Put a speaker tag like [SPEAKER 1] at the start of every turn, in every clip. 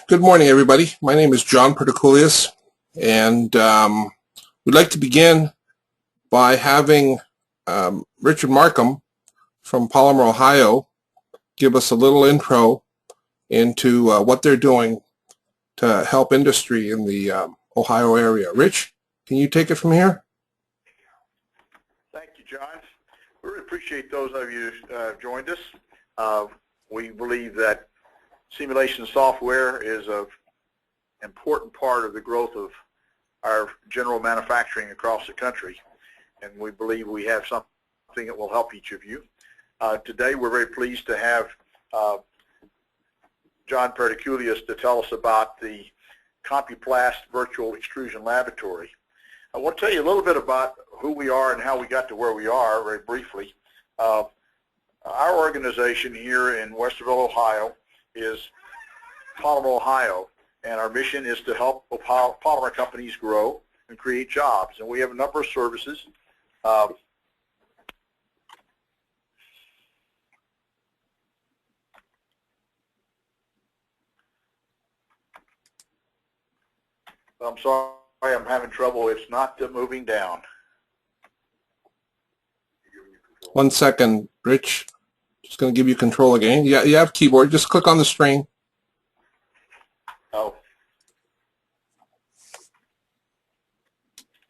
[SPEAKER 1] Good morning, everybody. My name is John Perdiculius, and we'd like to begin by having Richard Markham from Polymer Ohio give us a little intro into what they're doing to help industry in the Ohio area. Rich, can you take it from here?
[SPEAKER 2] Thank you, John. We really appreciate those of you who joined us. We believe that simulation software is an important part of the growth of our general manufacturing across the country, and we believe we have something that will help each of you. Today we're very pleased to have John Perdiculius to tell us about the CompuPlast Virtual Extrusion Laboratory. I want to tell you a little bit about who we are and how we got to where we are very briefly. Our organization here in Westerville, Ohio is Polymer Ohio, and our mission is to help polymer companies grow and create jobs. And we have a number of services. I'm sorry, I'm having trouble. It's not moving down.
[SPEAKER 1] 1 second, Rich. Just going to give you control again. Yeah, you have keyboard. Just click on the string.
[SPEAKER 2] Oh.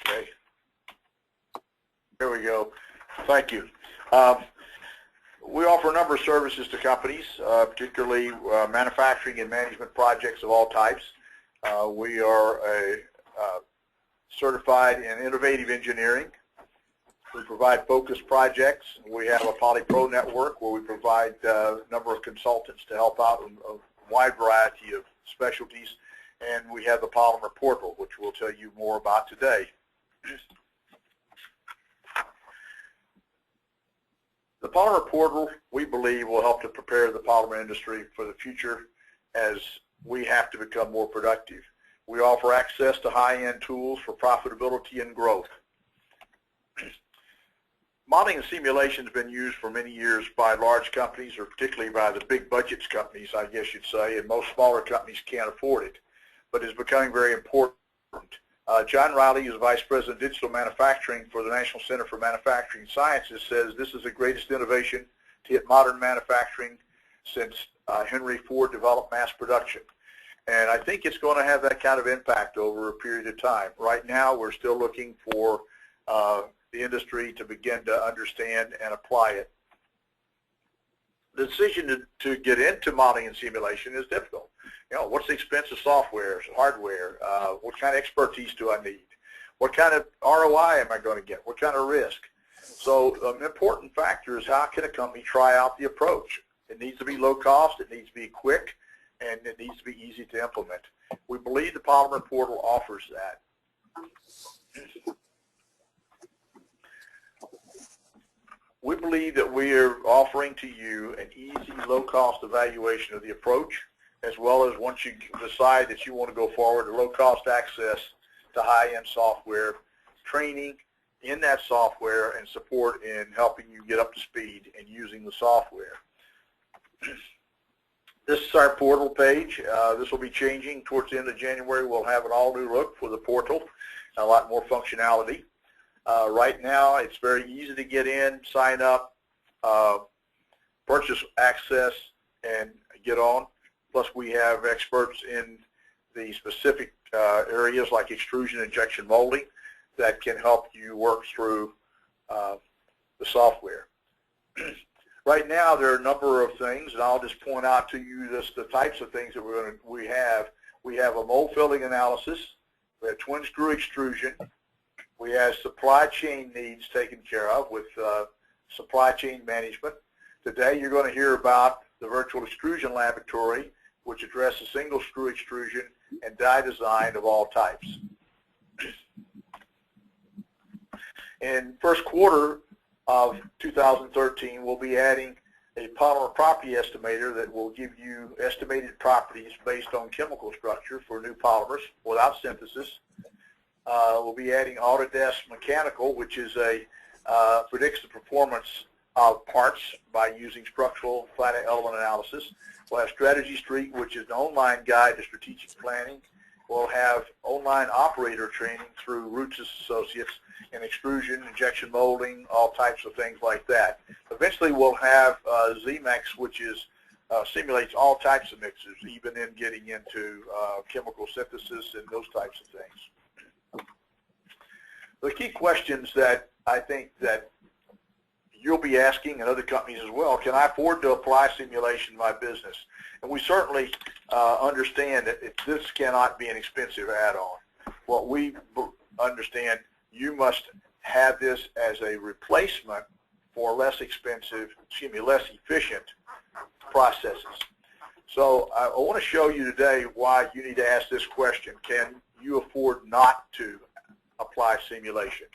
[SPEAKER 2] Okay. There we go. Thank you. We offer a number of services to companies, particularly manufacturing and management projects of all types. We are certified in innovative engineering. We provide focused projects. We have a PolyPro network where we provide a number of consultants to help out in a wide variety of specialties. And we have the Polymer Portal, which we'll tell you more about today. The Polymer Portal, we believe, will help to prepare the polymer industry for the future as we have to become more productive. We offer access to high-end tools for profitability and growth. Modeling and simulation has been used for many years by large companies, or particularly by the big budgets companies, I guess you'd say, and most smaller companies can't afford it. But it's becoming very important. John Riley is Vice President of Digital Manufacturing for the National Center for Manufacturing Sciences, says this is the greatest innovation to hit modern manufacturing since Henry Ford developed mass production. And I think it's going to have that kind of impact over a period of time. Right now, we're still looking for the industry to begin to understand and apply it. The decision to get into modeling and simulation is difficult. You know, what's the expense of software, hardware? What kind of expertise do I need? What kind of ROI am I going to get? What kind of risk? So an important factor is how can a company try out the approach? It needs to be low cost, it needs to be quick, and it needs to be easy to implement. We believe the Polymer Portal offers that. We believe that we are offering to you an easy, low-cost evaluation of the approach, as well as once you decide that you want to go forward, low-cost access to high-end software, training in that software, and support in helping you get up to speed in using the software. This is our portal page. This will be changing towards the end of January. We'll have an all-new look for the portal, a lot more functionality. Right now, it's very easy to get in, sign up, purchase access, and get on. Plus, we have experts in the specific areas like extrusion, injection molding that can help you work through the software. Right now, there are a number of things, and I'll just point out to you the types of things that we have. We have a mold filling analysis. We have twin screw extrusion. We have supply chain needs taken care of with supply chain management. Today you're going to hear about the Virtual Extrusion Laboratory, which addresses single screw extrusion and die design of all types. In first quarter of 2013, we'll be adding a polymer property estimator that will give you estimated properties based on chemical structure for new polymers without synthesis. We'll be adding Autodesk Mechanical, which is predicts the performance of parts by using structural finite element analysis. We'll have Strategy Street, which is an online guide to strategic planning. We'll have online operator training through Roots Associates in extrusion, injection molding, all types of things like that. Eventually we'll have ZMEX, which is simulates all types of mixes, even in getting into chemical synthesis and those types of things. The key questions that I think that you'll be asking, and other companies as well, can I afford to apply simulation to my business? And we certainly understand that this cannot be an expensive add-on. What we understand, you must have this as a replacement for less expensive, less efficient processes. So I want to show you today why you need to ask this question: can you afford not to apply simulation?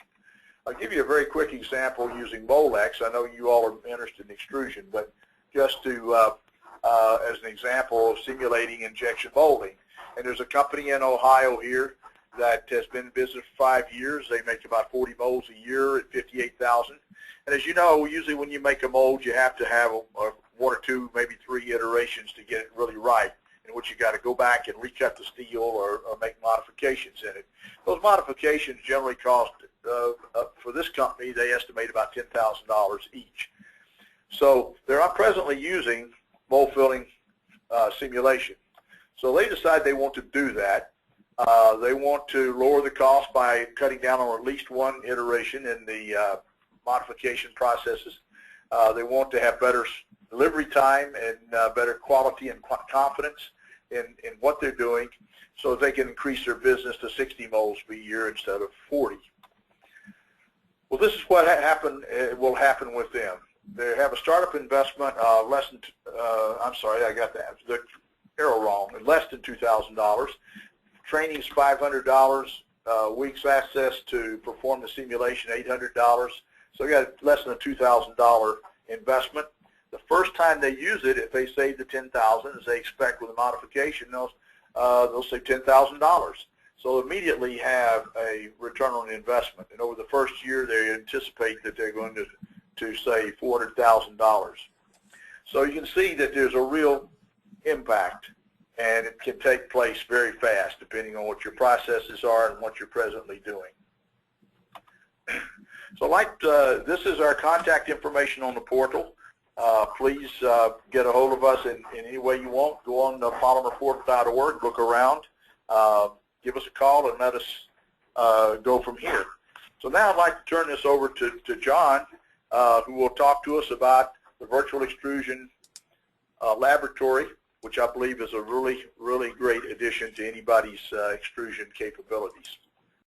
[SPEAKER 2] I'll give you a very quick example using Molex. I know you all are interested in extrusion, but just to as an example of simulating injection molding. And there's a company in Ohio here that has been in business for 5 years. They make about 40 molds a year at $58,000. And as you know, usually when you make a mold, you have to have one or two, maybe 3 iterations to get it really right, in which you got to go back and recut the steel or make modifications in it. Those modifications generally cost, for this company, they estimate about $10,000 each. So they're presently using mold filling simulation. So they decide they want to do that. They want to lower the cost by cutting down on at least 1 iteration in the modification processes. They want to have better delivery time and better quality and confidence in what they're doing, so they can increase their business to 60 molds per year instead of 40. Well, this is what will happen with them. They have a startup investment of less than, I'm sorry, I got that, the arrow wrong, less than $2,000. Training is $500. Weeks access to perform the simulation, $800. So you got less than a $2,000 investment. The first time they use it, if they save the $10,000 as they expect with a modification, they'll save $10,000. So immediately have a return on investment. And over the first year, they anticipate that they're going to save $400,000. So you can see that there's a real impact, and it can take place very fast depending on what your processes are and what you're presently doing. So this is our contact information on the portal. Please get a hold of us in any way you want. Go on polymerportal.org, look around, give us a call, and let us go from here. So now I'd like to turn this over to John, who will talk to us about the virtual extrusion laboratory, which I believe is a really, really great addition to anybody's extrusion capabilities.